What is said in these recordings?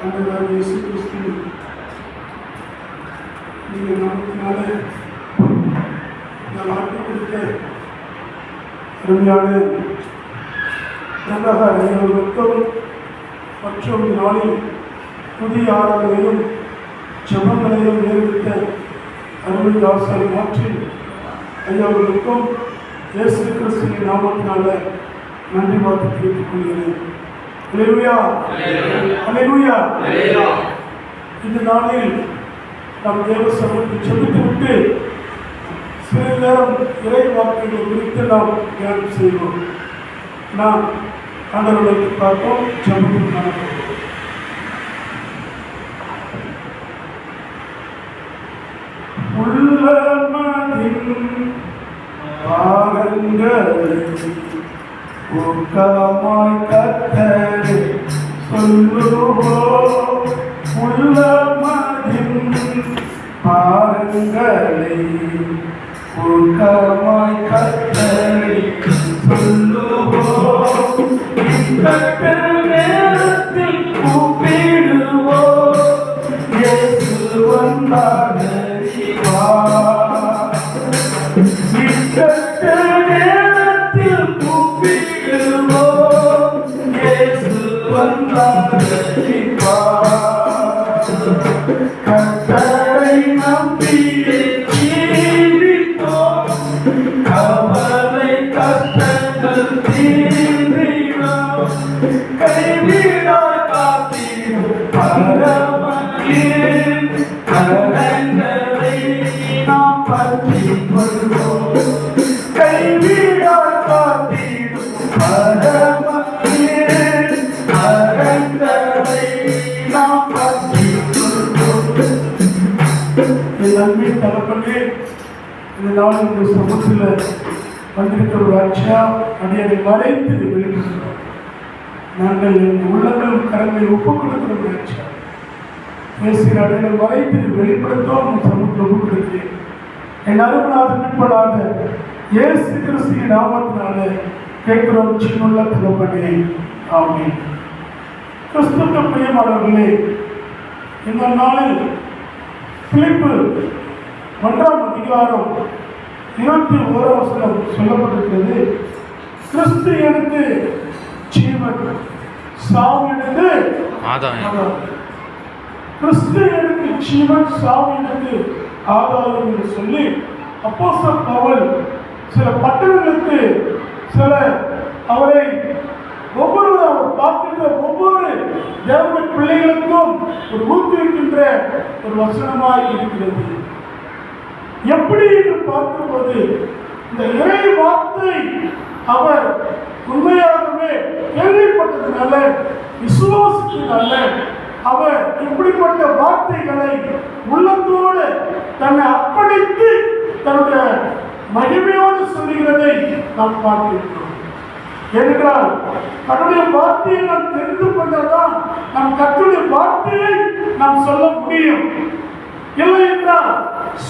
ஆண்டவராகிய இயேசு கிறிஸ்து நீங்கள் நமக்குனால இந்த வாழ்க்கை கொடுத்த அருமையான பிரதக ஐயர்களுக்கும் மற்றும் நாளில் புதிய ஆராதனையும் ஜெபங்களையும் நேர்வித்த அருமைதாசரை மாற்றி ஐயாவர்களுக்கும் இயேசு கிறிஸ்துவின் நாமத்தினால நன்றி வார்த்தை தெரிவித்துக் கொள்கிறேன். அல்லேலூயா, அல்லேலூயா. இந்த நாளில் நாம் தேவ சமூகத்தில் ஜெபித்துவிட்டு சிறிது நேரம் இறை வார்த்தைகளை குறித்து நாம் தியானம் செய்வோம். நாம் ஆண்டவர்களை பார்ப்போம். ஜெபத்தில் காணப்போம். உள்ளமதின் பாரங்களை ஊக்கமாய் கர்த்தரை சொல்லுவோம். உள்ளமதின் பாரங்களை ஊக்கமாய் கர்த்தரை சொல்லுவோம். நேரத்தில் கூப்பிடுவோம். இயேசு வந்தார் நேரத்தில் கூப்பிடுவோம். இயேசு வந்தார் கர்த்தரை நம்பி ஜீவிப்போம். கவலை கஷ்டங்கள் தீர்ந்திடும். கைவிடாய் காத்திடும் பரமனின் கரங்களை நாம் பற்றிக் கொள்வோம். கைவிடாய் காத்திடும் பரமனின் கரங்களை நாம் பற்றிக் கொள்வோம். நன்மை தரப்பட்டு இந்த நாள் இந்த சமூகத்தில் வந்திருக்கிற ஒரு ஆட்சியா அடியனை மறைத்து வெளிப்படுத்துகிறோம். நாங்கள் எங்கள் உள்ளங்கள் கரங்களை ஒப்புக் கொடுக்கிற ஒரு ஆட்சியா பேசுகிற அடியனை மறைத்து வெளிப்படுத்தோம். சமூகத்தில் ஒப்புக் கொடுக்கிறேன். என் அருமனாத மீட்பனாக இயேசு கிறிஸ்துவின் நாமத்தினால கேட்கிறோம். சின்னுள்ள தகப்பனே, ஆமென். கிறிஸ்துவுக்கு பிரியமானவர்களே, இந்த நாளில் பிலிப்பு 1ஆம் அதிகாரம் 21ஆம் வசனம் சொல்லப்பட்டிருக்கிறது. கிறிஸ்து எனக்கு ஜீவன், சாவு எனக்கு ஆதாயம். கிறிஸ்து எனக்கு ஜீவன், சாவு எனக்கு ஆதாயம் என்று சொல்லி அப்போஸ்தலன் பவுல் சில பட்டணங்களுக்கு சில அவரை ஒவ்வொருவரும் அவர் பார்க்கின்ற ஒவ்வொரு தேவனுடைய பிள்ளைகளுக்கும் ஒரு ஊக்குவிக்கின்ற ஒரு வசனமாய் இருக்கிறது. எப்படி என்று பார்க்கும்போது இந்த இறை வார்த்தை அவர் உண்மையாகவே கேள்விப்பட்டதுனால விசுவாசத்தினால அவர் இப்படிப்பட்ட வார்த்தைகளை உள்ளத்தோடு தன்னை அர்ப்பணித்து தன்னுடைய மகிமையோடு சொல்லுகிறதை நாம் பார்க்கிறோம். என்றால் கர்த்தருடைய வார்த்தையை நாம் தெரிந்து கொண்டதான் நம் கர்த்தருடைய வார்த்தையை நாம் சொல்ல முடியும். இல்லை என்றால்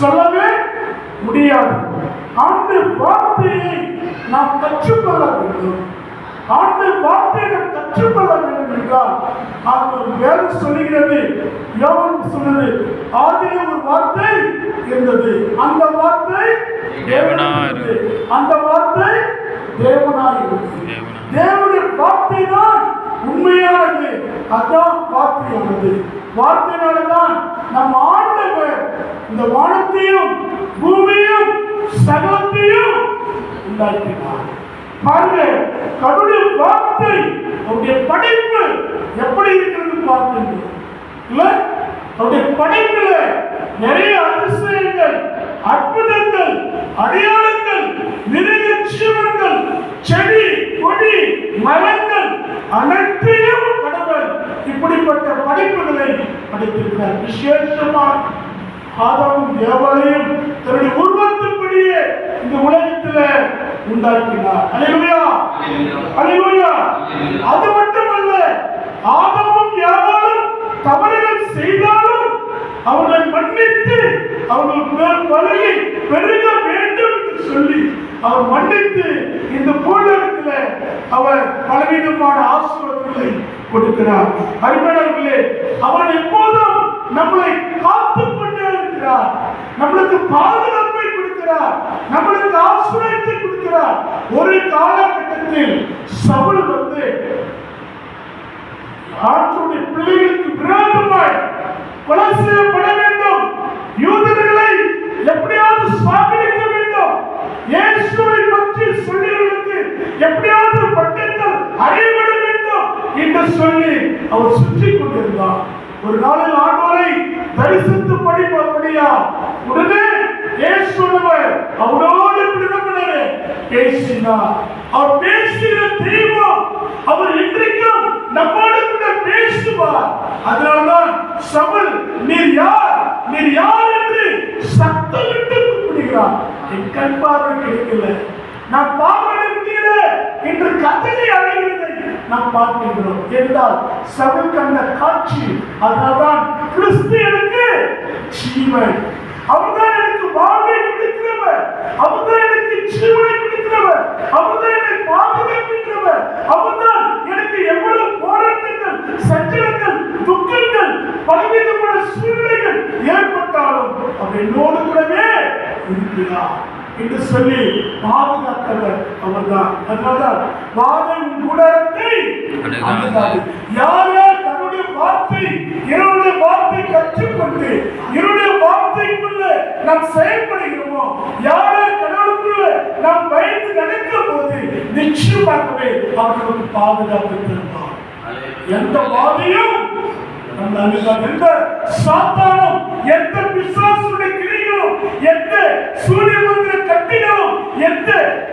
சொல்லவே முடியாது. ஆண்டு வார்த்தையை நாம் கற்றுக்கொள்ள வேண்டும். ஆண்டு வார்த்தையை நாம் கற்றுக்கொள்ள வேண்டும் என்றால் அது வேறு சொல்லுகிறது. யோவான் சொன்னது, ஆதியிலே ஒரு வார்த்தை இருந்தது, அந்த வார்த்தை தேவனாய், அந்த வார்த்தை தேவனாய் இருந்தது. தேவனுடைய வார்த்தை தான் உண்மையானது. அதான் வார்த்தையானது. வார்த்தையினால்தான் நம் ஆண்டவர் இந்த வானத்தையும் பூமியும் சகலத்தையும் உண்டாக்கினார். பாருங்க, கடவுளுடைய வார்த்தை, அவருடைய படைப்பு எப்படி இருக்கிறது பார்க்கணும். இல்ல, அவருடைய படைப்புல நிறைய அதிசயங்கள், அற்புதங்கள், அடையாளங்கள், நிறைய ஜீவன்கள், செடி கொடி மரங்கள் அனைத்தையும் கடவுள் இப்படிப்பட்ட படைப்புகளை படைத்திருக்கிறார். விசேஷமாக ஆதாமும் ஏவாளையும் தன்னுடைய உருவத்தின்படியே இந்த உலகத்தில் உண்டாக்கினார். அல்லேலூயா, அல்லேலூயா. அது மட்டுமல்ல, ஆதாமும் ஏவாளும் தவறுகள் செய்தாலும் அவர்களை மன்னித்து அவர்கள் மேல் பலகி பெருக வேண்டும் என்று சொல்லி அவர் மன்னித்து இந்த பூலகத்தில் அவர் பலவிதமான ஆசீர்வாதங்களை கொடுக்கிறார். அருமையானவர்களே, அவர் எப்போதும் நம்மளை காத்துக் கொண்டே இருக்கிறார். நம்மளுக்கு பாதுகாப்பை கொடுக்கிறார், நம்மளுக்கு ஆசீர்வாதத்தை கொடுக்கிறார். ஒரு காலகட்டத்தில் சவுல் ஆண்டவருடைய பிள்ளைகளுக்கு விரோதமாய் கொலை செய்யப்பட வேண்டும், யூதர்களை எப்படியாவது சாகடிக்க வேண்டும், இயேசுவை பற்றி சொல்லியவர்களுக்கு எப்படியாவது பட்டங்கள் அறையப்பட வேண்டும் என்று சொல்லி அவர் சுற்றி கொண்டிருந்தார். ஒரு நாளில் ஆண்டவரை தரிசித்து படிப்படியா உடனே இயேசுவர் அவரோடு பேசினார். அவர் பேசுகிற தெய்வம் அவர் இன்றைக்கும் நம்மோடு கூட பேசுவார். அதனால்தான் சவுல் நீர் யார் என்று சத்தமிட்டு கூப்பிடுகிறார். என் கண் பார்வை கிடைக்கல, நான் பார்வை முடியல என்று கதறி அழைகிறதை நாம் பார்க்கிறோம். என்றால் சவுல் கண்ட காட்சி. அதனால்தான் கிறிஸ்து எனக்கு ஜீவன், அவர்தான் எனக்கு வாழ்வை கொடுக்கிறவர், அவர்தான் எனக்கு ஜீவனை கொடுக்கிறவர், அவர்தான் என்னை பாதுகாக்கின்றவர், அவர்தான் எனக்கு எவ்வளவு போராட்டங்கள், சஞ்சலங்கள், துக்கங்கள், பலவிதமான சூழ்நிலைகள் ஏற்பட்டாலும் அவர் என்னோடு கூடவே இருக்கிறார் என்று சொல்லி பாதுகாக்கிறவர் அவர்தான். அதனால்தான் வாதம் கூடாரத்தை யார் யார் தன்னுடைய வார்த்தை என்னுடைய வார்த்தை கற்றுக்கொண்டு என்னுடைய வார்த்தைக்குள்ள நாம் செயல்படுகிறோமோ, யார் யார் கடவுளுக்குள்ள நாம் பயந்து நடக்கும் போது நிச்சயமாகவே அவர்களுக்கு பாதுகாப்பு தருவார். எந்த வாதையும் எந்த சாத்தானும், எந்த பிசாசுடைய கிரிகளும், எந்த சூரிய மந்திர கட்டிகளும், எந்த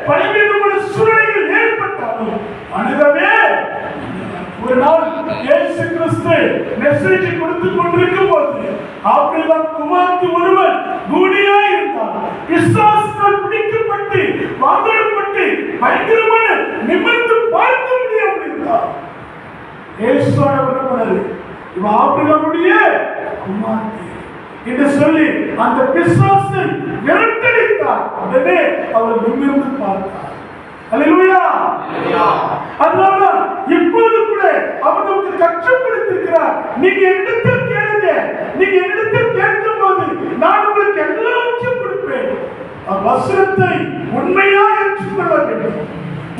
பலவிதமான சூழ்நிலைகள் ஏற்பட்டாலும் அணுகவே. ஒரு நாள் இயேசு கிறிஸ்து மெசேஜ் கொடுத்துக் கொண்டிருக்கும் போது ஆபிரகாம் குமாரத்து ஒருவர் கூடியாய் இருந்தார். பிசாசுகள் பிடிக்கப்பட்டு வாங்கப்பட்டு பயங்கரமான நிமிர்ந்து பார்க்க முடியாமல் இருந்தார். இயேசுவோட விரும்பினார், இவன் ஆபிரகாமுடைய குமாரத்தி என்று சொல்லி அந்த பிசாசை விரட்டடித்தார். உடனே அவர் நிமிர்ந்து பார்த்தார். அல்லேலூயா. அதனால இப்போது கூட அவர் நமக்கு கற்றுக் கொடுத்திருக்கிறார். நீங்க என்னிடத்தில் கேளுங்க, நீங்க என்னிடத்தில் கேட்கும் போது நான் உங்களுக்கு எல்லாவற்றையும் கொடுப்பேன். வசனத்தை உண்மையாய் ஏற்றுக்கொள்ள வேண்டும்,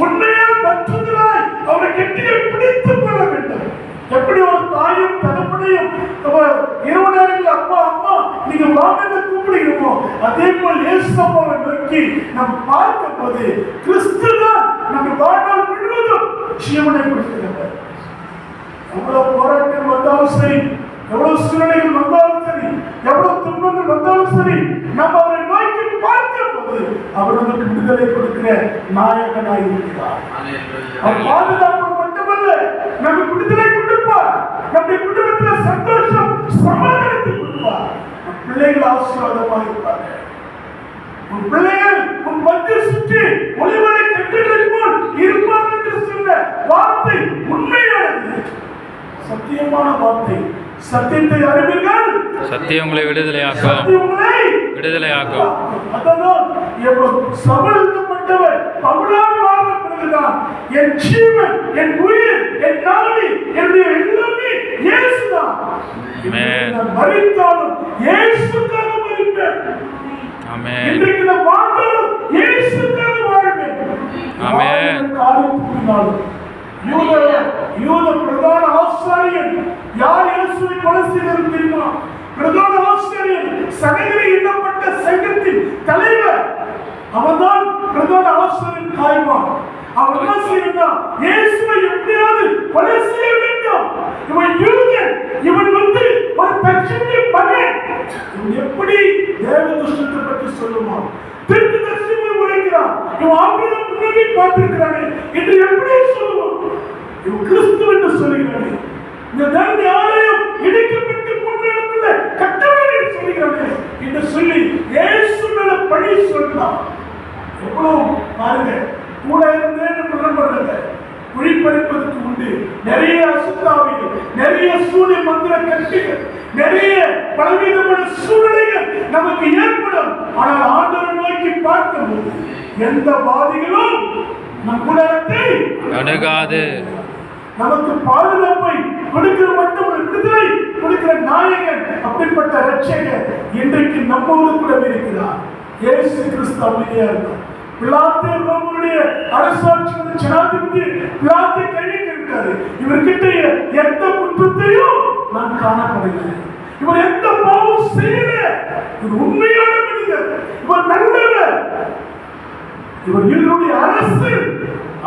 உண்மையாய் பற்றுதலாய் அவரை கெட்டியை பிடித்துக் கொள்ள வேண்டும். எப்படி ஒரு தாயும் தகப்பனையும் இரவு நேரங்களில் அப்பா அம்மா நீங்க வாங்க கூப்பிடுகிறோமோ, அதே போல் இயேசு அம்மாவை நோக்கி நாம் பார்க்கும் போது கிறிஸ்து தான் நம்ம வாழ்நாள் முழுவதும் ஜீவனை கொடுக்கிறவர். எவ்வளவு போராட்டம் வந்தாலும் சரி, எவ்வளவு சூழ்நிலைகள் வந்தாலும் சரி, எவ்வளவு துன்பங்கள் வந்தாலும் சரி, நம்ம அவரை நோக்கி பார்க்கும் போது அவர் நமக்கு விடுதலை கொடுக்கிற நாயகனாய் இருக்கிறார். அவர் பாதுகாப்பு மட்டுமல்ல, நமக்கு விடுதலை கொடுப்பார், நம்முடைய குடும்பத்தில் சந்தோஷம் சமாதானத்தை கொடுப்பார். பிள்ளைகள் ஆசீர்வாதமாக இருப்பாங்க. உன் பிள்ளைகள் உன் பற்றி சுற்றி ஒளிவரை கட்டுகளை போல் இருப்பார் என்று சொன்ன வார்த்தை உண்மையானது, சத்தியமான வார்த்தை. சத்தியத்தை அறிவீர்கள், சத்தியம் உங்களை விடுதலையாக்கும், விடுதலையாக்கும். அதனால் சபலப்பட்டவர் பவுலால் வாழ்ந்த பிறகுதான் என் ஜீவன், என் உயிர், என் நாடி, என்னுடைய எல்லாமே இயேசுதான். நான் மரித்தாலும் இயேசுக்காக மரிப்பேன். இன்றைக்கு நான் வாழ்ந்தாலும் இயேசுக்காக வாழ்வேன். யூத பிரதான ஆசாரியன் யார் இயேசுவை கொலை செய்தது தெரியுமா? பிரதான ஆசாரியன், சகைகளை எண்ணப்பட்ட சங்கத்தின் தலைவர், அவன்தான் பிரதான ஆசாரியன் காய்வான். அவன் என்ன செய்யறான்? இயேசுவை எப்படியாவது கொலை செய்ய வேண்டும். இவன் யூதன், இவன் ஒரு தட்சனுடைய மகன், இவன் எப்படி தேவதுஷ்டத்தை பற்றி சொல்லுவான், திருட்டு தரிசனத்தை உரைக்கிறான், இவன் ஆபிரகாம் முன்னாடி பார்த்திருக்கிறானே என்று எப்படி சொல்லுவான்? இவன் கிறிஸ்து என்று சொல்லுகிறானே, இந்த தேவ ஆலயம் இடிக்கப்பட்டு 3 நாட்கள்ல கட்ட வேண்டும் சொல்லுகிறானே என்று சொல்லி இயேசு மேல பழி சொல்றான். எவ்வளவு பாருங்க, கூட இருந்தே நம்ம குழிப்பறிப்பதற்கு உண்டு. நிறைய அசுத்தாவிகள், நிறைய சூரிய மந்திர கட்டிகள், நிறைய பலவிதமான சூழ்நிலைகள் நமக்கு ஏற்படும். ஆனால் ஆண்டவரை நோக்கி பார்க்கும்போது எந்த பாதிகளும் நம் குலத்தை அணுகாது. நமக்கு பாதுகாப்பை கொடுக்கிற மட்டும் விடுதலை கொடுக்கிற நாயகன், அப்படிப்பட்ட ரட்சகர் இன்றைக்கு நம்மோடு கூட இருக்கிறார். இயேசு கிறிஸ்து அமைதியா இருந்தார். பிலாத்து ரோமனுடைய அரசாட்சி ஜனாதிபதி பிலாத்தை கையில் இருக்காரு. இவர்கிட்ட எந்த குற்றத்தையும் நான் காணப்படவில்லை. இவர் எந்த பாவம் செய்யல. இவர் உண்மையான மனிதர். இவர் நல்லவர். இவர் இவருடைய அரசு.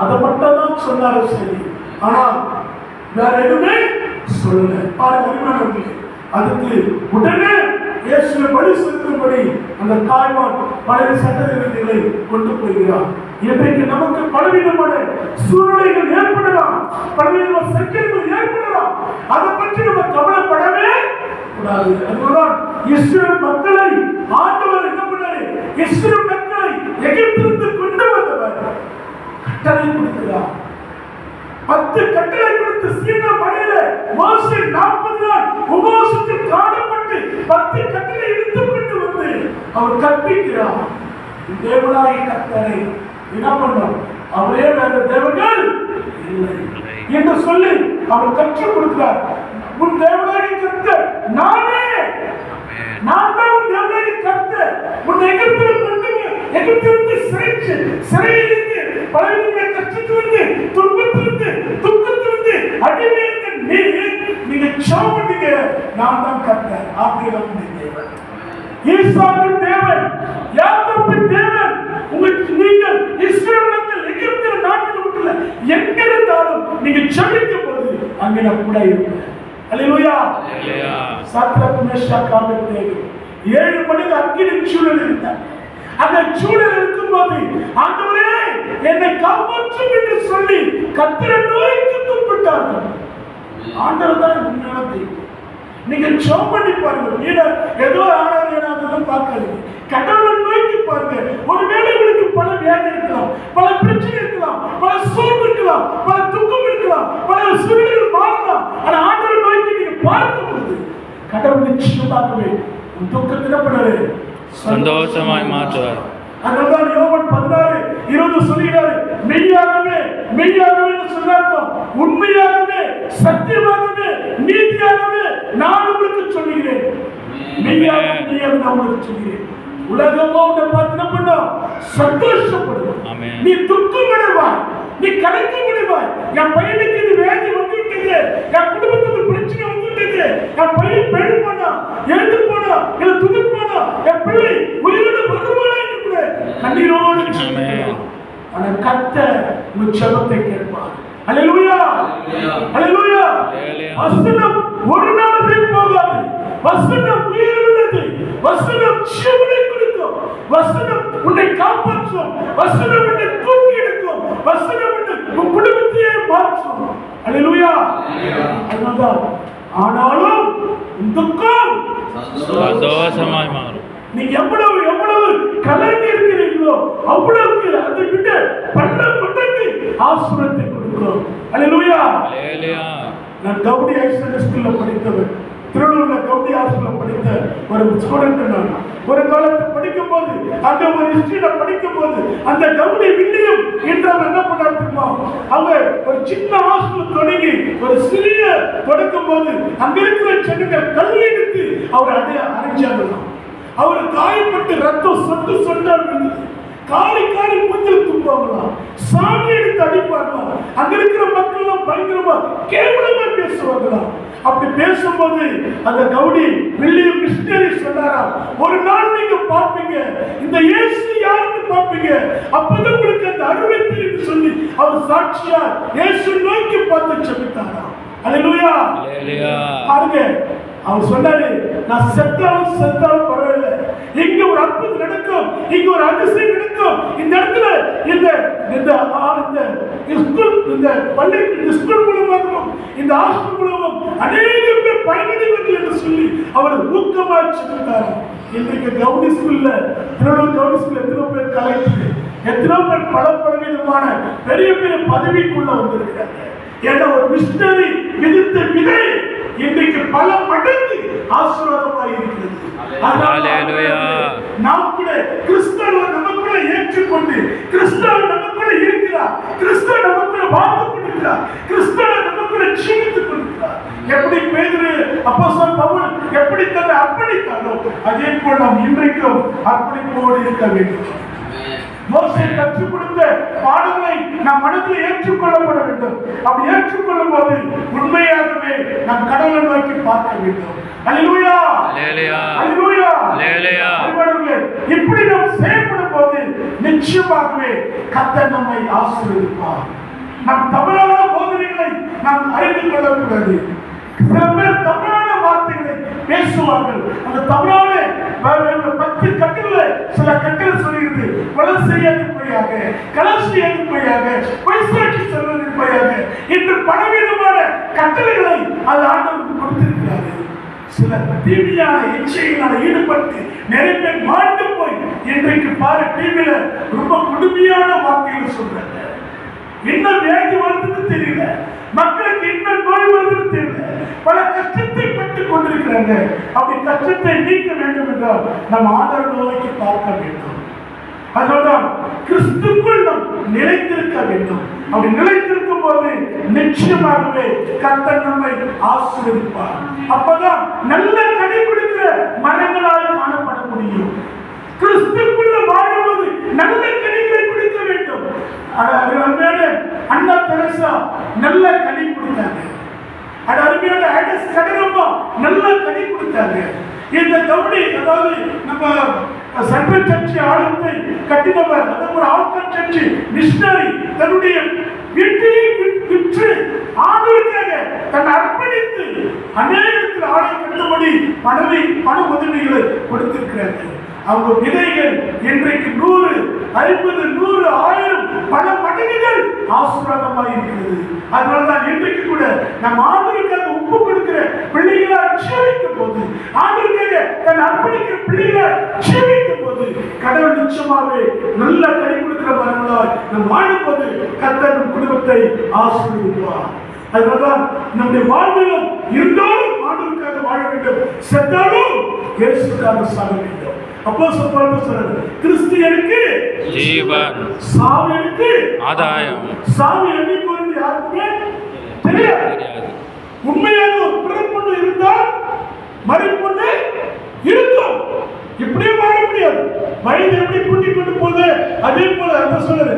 அதை மட்டும் தான் சொன்னாரு சரி. ஆனா வேற எதுவுமே சொல்லல. பாருங்க அருமையானவர்களே, அதுக்கு உடனே இயேசுவை பலி செலுத்தும்படி அந்த தாய்மான் பழைய சட்டங்களை கொண்டு போகிறார். இன்றைக்கு நமக்கு பலவிதமான சூழ்நிலைகள் ஏற்படலாம், பலவிதமான சர்ச்சைகள் ஏற்படலாம். அதை பற்றி நம்ம கவலைப்படவே கூடாது. அதுதான் இஸ்ரவேல் மக்களை ஆண்டவர் என்ன பண்ணாரு? இஸ்ரவேல் மக்களை எகிப்திலிருந்து கொண்டு வந்தவர் கட்டளை கொடுக்கிறார். 10 கட்டளை கொடுத்து சீனா மலையில மோசே 40 நாள் உபவாசத்தில் காணப்பட்டு 10 கட்டளை எடுத்துக் கொண்டு வந்து அவர் கற்பிக்கிறார். தேவனாய் கர்த்தரை என்ன பண்ணோம்? அவரே வேற தேவர்கள் இல்லை என்று சொல்லி அவர் கற்றுக் கொடுக்கிறார். உன் தேவனாய் கர்த்தர் நானே, நான் தான் உன் தேவனாய் கர்த்தர். உன் எகிப்திலிருந்து சிறையிலிருந்து பலவிதமான கஷ்டத்திலிருந்து துன்பத்திலிருந்து துக்கத்திலிருந்து அடிமையிலிருந்து நீங்க ஷாப் பண்ணீங்க. நான் தான் கர்த்தர். ஆபிரகாமின் தேவன், ஈசாக்கின் தேவன், யாக்கோபின் தேவன். உங்களுக்கு நீங்கள் இஸ்ரவேல் மக்கள் எகிப்து நாட்டில் விட்டுல எங்க இருந்தாலும் நீங்க ஜெபிக்கும் போது அங்கே நான் கூட இருப்பேன். அல்லேலூயா. சாத்ராக் மேஷாக் ஆபேத்நேகோ 7 மணிக்கு அக்கினி சூழல் இருந்தார். அந்த சூழல் இருக்கும்போது ஆண்டவரே என்னை காப்பாற்றும் என்று சொல்லி கர்த்தரை நோக்கி கூப்பிட்டார்கள். ஆண்டவர் தான் உண்மையான தெய்வம். நீங்க ஜெபம் பண்ணி பாருங்க. நீங்க ஏதோ ஆராதனை பார்க்காதீங்க. கடவுளை நோக்கி பாருங்க. ஒருவேளை உங்களுக்கு பல வியாதி இருக்கலாம், பல பிரச்சனை இருக்கலாம், பல சோர்வு இருக்கலாம், பல துக்கம் இருக்கலாம், பல சூழ்நிலைகள் மாறலாம். ஆனா ஆண்டவரை நோக்கி நீங்க பார்க்கும்போது கடவுள் நிச்சயமாகவே துக்கத்தினப்படாது சந்தோஷமாய் மாற்றுவார். அதனால்தான் யோவான் 16:20 சொல்கிறாரு, மெய்யாகவே மெய்யாகவே சொன்னார், உண்மையாகவே சத்தியமாகவே நீதியாகவே நான் உங்களுக்கு சொல்கிறேன். மெய்யாகவே நான் உங்களுக்கு சொல்கிறேன். உலகமோ உன்னை பார்த்து என்ன பண்ணும்? சந்தோஷப்படும். நீ துக்கம் அடைவாய், நீ கலக்கம் அடைவாய். என் பையனுக்கு இது வேதி வந்துவிட்டது, என் குடும்பத்துக்கு பிரச்சனை வந்துவிட்டது, என் பையன் பெண் போனா எழுந்து போனா இல்லை துணி போனா என் பிள்ளை உயிரோடு வருவானா என்று கூட கண்ணீரோடு சொல்லுவான். ஆனா கர்த்தர் உன் ஜெபத்தை கேட்பார். அல்லேலூயா, அல்லேலூயா. வசனம் ஒரு நாள் வீண் போகாது. வசனம் உயிர் உள்ளது. வசனம் ஜீவனை கொடுக்கும். வசனம் உன்னை காப்பாற்றும். வசனம் உன்னை தூக்கி எடுக்கும். வசனம் உன் குடும்பத்தையே மாற்றும். அல்லேலூயா. அதனால்தான் ஆனாலும் துக்கம் சந்தோஷமாய் மாறும். நீங்க எவ்வளவு எவ்வளவு கலங்கி இருக்கிறீர்களோ அவ்வளவுக்கு அதை விட்டு பல மடங்கு ஆசீர்வாதத்தை கொடுக்கும். அல்லேலூயா, அல்லேலூயா. நான் கவுடி ஹைஸ்கூல் ஸ்கூல்ல படித்தவன். திருவள்ளூர்ல கவுடி ஹாஸ்டல்ல படித்த ஒரு ஸ்டூடெண்ட். நான் ஒரு காலத்தில் படிக்கும் போது அந்த ஒரு ஹிஸ்டரியில படிக்கும் போது அந்த கவுடி வில்லியம் என்றவர் என்ன பண்ணார் தெரியுமா? அவங்க ஒரு சின்ன ஹாஸ்டல் தொடங்கி ஒரு சிறிய தொடக்கும் போது அங்க இருக்கிற சென்னைகள் கல் எடுத்து அவர் அரைஞ்சாங்களாம். அவர் காயப்பட்டு ரத்தம் சொட்டு சொட்டா விழுந்தது. காரி காரி மூஞ்சில் துப்புவாங்களாம், சாணி எடுத்து அடிப்பாங்களாம். அங்க இருக்கிற மக்கள் எல்லாம் பயங்கரமா கேவலமா பேசுவாங்களாம். அப்படி பேசும்போது அந்த கவுடி வில்லியம் மிஷனரி சொன்னாரா, ஒரு நாள் நீங்க பாப்பீங்க இந்த இயேசு யாருன்னு பாப்பீங்க, அப்பதான் உங்களுக்கு அந்த அருமை தெரியும் சொல்லி அவர் சாட்சியா இயேசு நோக்கி பார்த்து ஜெபித்தாரா. அல்லேலூயா, அல்லேலூயா. பாருங்க, அவர் சொன்னாரு, நான் செத்தாலும் பரவாயில்ல, இங்க ஒரு அற்புதம் நடக்கும், இங்க ஒரு அதிசயம் நடக்கும். இந்த இடத்துல இந்த பள்ளி ஸ்கூல் மூலமாகவும் இந்த ஹாஸ்டல் மூலமும் அநேக பேர் பயனடைவார்கள் என்று சொல்லி அவர் ஊக்கமாக சொல்லிட்டாராம். இன்றைக்கு கவுடி ஸ்கூல்ல, திருவள்ளூர் கவுடி ஸ்கூல்ல எத்தனை பேர் கலைத்து, எத்தனை பேர் பல விதமான பெரிய பெரிய பதவிக்குள்ள வந்திருக்கிறாங்க. ஏன்னா ஒரு மிஷனரி விதித்த விதை இன்றைக்கு பல மடங்கு ஆசீர்வாதமாக இருக்கிறது. நாம் கூட கிறிஸ்தவர் நமக்குள்ள ஏற்றுக்கொண்டு கிறிஸ்தவர் நமக்குள்ள இருக்கிறார், கிறிஸ்தவர் நமக்குள்ள வாழ்ந்து கொண்டிருக்கிறார், கிறிஸ்தவர் நமக்கு கூட ஜீவித்துக் கொண்டிருக்கிறார். எப்படி பேதுரு அப்போஸ்தலன் பவுல் எப்படி தன்னை அர்ப்பணித்தாரோ அதே போல நாம் இன்றைக்கும் அர்ப்பணிப்போடு இருக்க வேண்டும். மோசே கற்றுக் கொடுத்த பாடங்களை நம் மனதில் ஏற்றுக்கொள்ளப்பட வேண்டும். அப்படி ஏற்றுக்கொள்ளும் போது உண்மையாகவே நாம் கடவுளை நோக்கி பார்க்க வேண்டும். அல்லேலூயா, அல்லேலூயா, அல்லேலூயா, அல்லேலூயா. இப்படி நாம் செயல்படும் போது நிச்சயமாகவே கர்த்தர் நம்மை ஆசீர்வதிப்பார். நம் தவறான போதனைகளை நாம் அறிந்து கொள்ளக்கூடாது. சில பேர் தவறான வார்த்தைகளை பேசுவார்கள். அந்த தவறான 10 கட்டளை சில கட்டளை சொல்கிறது. கொலை செய்யாதிருப்பையாக, களவு செய்யாதிருப்பையாக, பொய் சாட்சி சொல்வதிருப்பையாக என்று பலவிதமான கட்டளைகளை அது ஆண்டவருக்கு கொடுத்திருக்கிறார். சில தீமையான இச்சையினால் ஈடுபட்டு நிறைய பேர் மாண்டு போய் இன்றைக்கு பாரு டிவியில ரொம்ப கொடுமையான வார்த்தைகள் சொல்றாங்க. என்ன வியாதி வருதுன்னு தெரியல, மக்களுக்கு என்ன நோய் வருதுன்னு தெரியல, பல கஷ்டத்தை பட்டுக் கொண்டிருக்கிறாங்க. அப்படி கஷ்டத்தை நீக்க வேண்டும் என்றால் நம் ஆண்டவரை நோக்கி பார்க்க வேண்டும். அதனால்தான் கிறிஸ்துக்குள் நாம் நிலைத்திருக்க வேண்டும். அப்படி நிலைத்திருக்கும் போது நிச்சயமாகவே கர்த்தர் நம்மை ஆசீர்வதிப்பார். அப்பதான் நல்ல கனி கொடுக்கிற மரங்களால் காணப்பட முடியும். கிறிஸ்துக்குள்ள வாழும்போது நல்ல கனிகளை கொடுக்க வேண்டும். அண்ணா தெரசா நல்ல கனி கொடுத்தாங்க. அருமையான ஐடஸ் கடினமா நல்ல கனி கொடுத்தாங்க. இந்த கவுடி, அதாவது நம்ம சர்வ சர்ச்சை ஆலயத்தை கட்டினவர், அதாவது ஒரு ஆல்கர் சர்ச்சை மிஷனரி தன்னுடைய வீட்டையை விற்று ஆண்டவருக்காக தன்னை அர்ப்பணித்து அநேகத்தில் ஆலயம் கட்டும்படி பண உதவிகளை கொடுத்திருக்கிறார்கள். அவங்க விதைகள் இன்றைக்கு 100, 50, 100, 1000 பல மடங்குகள் ஆசீர்வாதமாக இருக்கிறது. அதனால்தான் இன்றைக்கு கூட நம்ம ஆண்டவருக்காக உப்பு கொடுக்கிற பிள்ளைகளை சேவிக்கும் போது, ஆண்டவருக்காக தன் அர்ப்பணிக்கிற பிள்ளைகளை சேவிக்கும் போது கடவுள் நிச்சயமாகவே நல்ல கனி கொடுக்கிற மரங்களாய் நம் வாழும்போது கர்த்தர் நம் குடும்பத்தை ஆசீர்வதிப்பார். அதனால்தான் நம்முடைய வாழ்விலும் இருந்தாலும் ஆண்டவருக்காக வாழ வேண்டும், செத்தாலும் இயேசுக்காக சாக வேண்டும். அப்போஸ்தலன் பவுல் சொல்றார், கிறிஸ்தியனுக்கு ஜீவன், சாவியனுக்கு ஆதாயம். சாவி என்னைக்கு யாருக்குமே தெரியாது. உண்மையாக ஒரு பிறப்பொண்ணு இருந்தால் மறுப்பொண்ணு இருக்கும். இப்படியே வாழ முடியாது. வயது எப்படி கூட்டிக் கொண்டு போகுது அதே போல அந்த சொல்லுது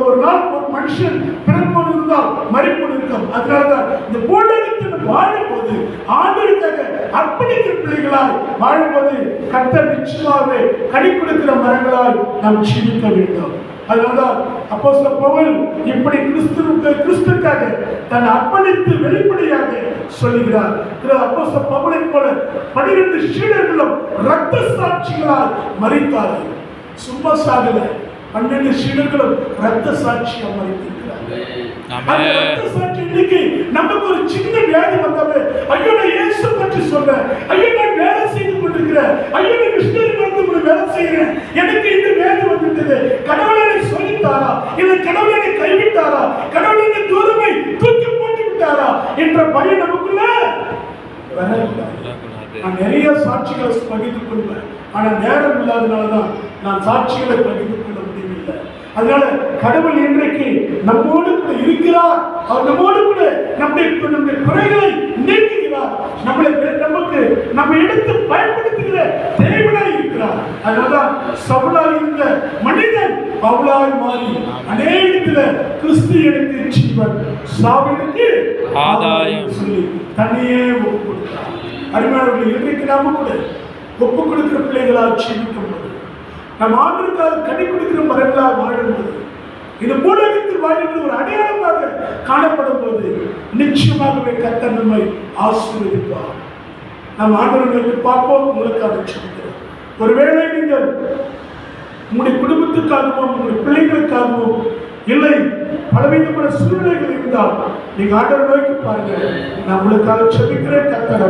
ஒரு நாள் ஒரு மனுஷன் பிறப்பொண்ணு இருந்தால் மறுப்பொண்ணு இருக்கும். அதனாலதான் இந்த பூலகத்தில் வாழும் போது ஆண்டவருக்காக அர்ப்பணிக்கிற பிள்ளைகளாய் வாழும்போது கர்த்தர் நிச்சயமாகவே கனி கொடுக்கிற மரங்களாய் நாம் ஜீவிக்க வேண்டும். அதனால்தான் அப்போஸ்தலன் பவுல் இப்படி கிறிஸ்துவுக்காக தன்னை அர்ப்பணித்து வெளிப்படையாக சொல்லுகிறார். அப்போஸ்தலன் பவுலை போல 12 சீடர்களும் இரத்த சாட்சிகளால் மரித்தார்கள். சும்மா சாகல, 12 சீடர்களும் இரத்த சாட்சியாக மரித்திருக்கிறார்கள். இன்னைக்கு நமக்கு ஒரு சின்ன வியாதி வந்தாவே, ஐயோ நான் இயேசு பற்றி சொல்றேன், ஐயோ நான் வேலை செய்து கொண்டிருக்கிறேன், ஐயோ நான் மிஷனரி மருத்துவமனை வேலை செய்கிறேன், எனக்கு இந்த வியாதி வந்துட்டது, கடவுள் என்னை சொல்லித்தாரா, இல்லை கடவுள் என்னை கைவிட்டாரா, கடவுள் என்னை தூரமை தூக்கி போட்டு விட்டாரா என்ற பயம் நமக்குள்ள வரக்கூடாது. நான் நிறைய சாட்சிகளை பகிர்ந்து கொள்வேன், ஆனால் நேரம் இல்லாதனால்தான் நான் சாட்சிகளை பகிர்ந்து கொள்ள முடியவில்லை. அதனால கடவுள் இன்றைக்கு நம்மோடு கூட இருக்கிறார். அவர் நம்மோடு கூட நம்முடைய குறைகளை நீக்குகிறார். நம்ம எடுத்து பயன்படுத்துகிற தேவனாய் இருக்கிறார். அதனால்தான் சவுலாய் இருந்த மனிதன் பவுலாய் மாறி அநேகத்துல கிறிஸ்தியனுக்கு ஜீவன், சாவினுக்கு ஆதாயம் சொல்லி தன்னையே ஒப்பு கொடுத்தார். அருமையானவர்களே, இன்றைக்கு நாம கூட ஒப்பு கொடுக்கிற பிள்ளைகளால் ஜீவிக்கும் போது, நம் ஆண்டவருக்காக கனி கொடுக்கிற மரங்களால் வாழும்போது, இந்த பூலகத்தில் வாழ்கின்ற ஒரு அடையாளமாக காணப்படும் போது நிச்சயமாகவே கர்த்தர் நம்மை ஆசீர்வதிப்பார். நம் ஆண்டவர்களுக்கு பார்ப்போம். உங்களுக்காக சொல்கிறேன், ஒருவேளை நீங்கள் உங்களுடைய குடும்பத்துக்காகவும் உங்களுடைய பிள்ளைகளுக்காகவும் இல்லை பலவிதமான சூழ்நிலைகள் இருந்தால் நீங்க ஆண்டவரை நோக்கி பாருங்க. நான் உங்களுக்காக செபிக்கிறேன். கர்த்தர்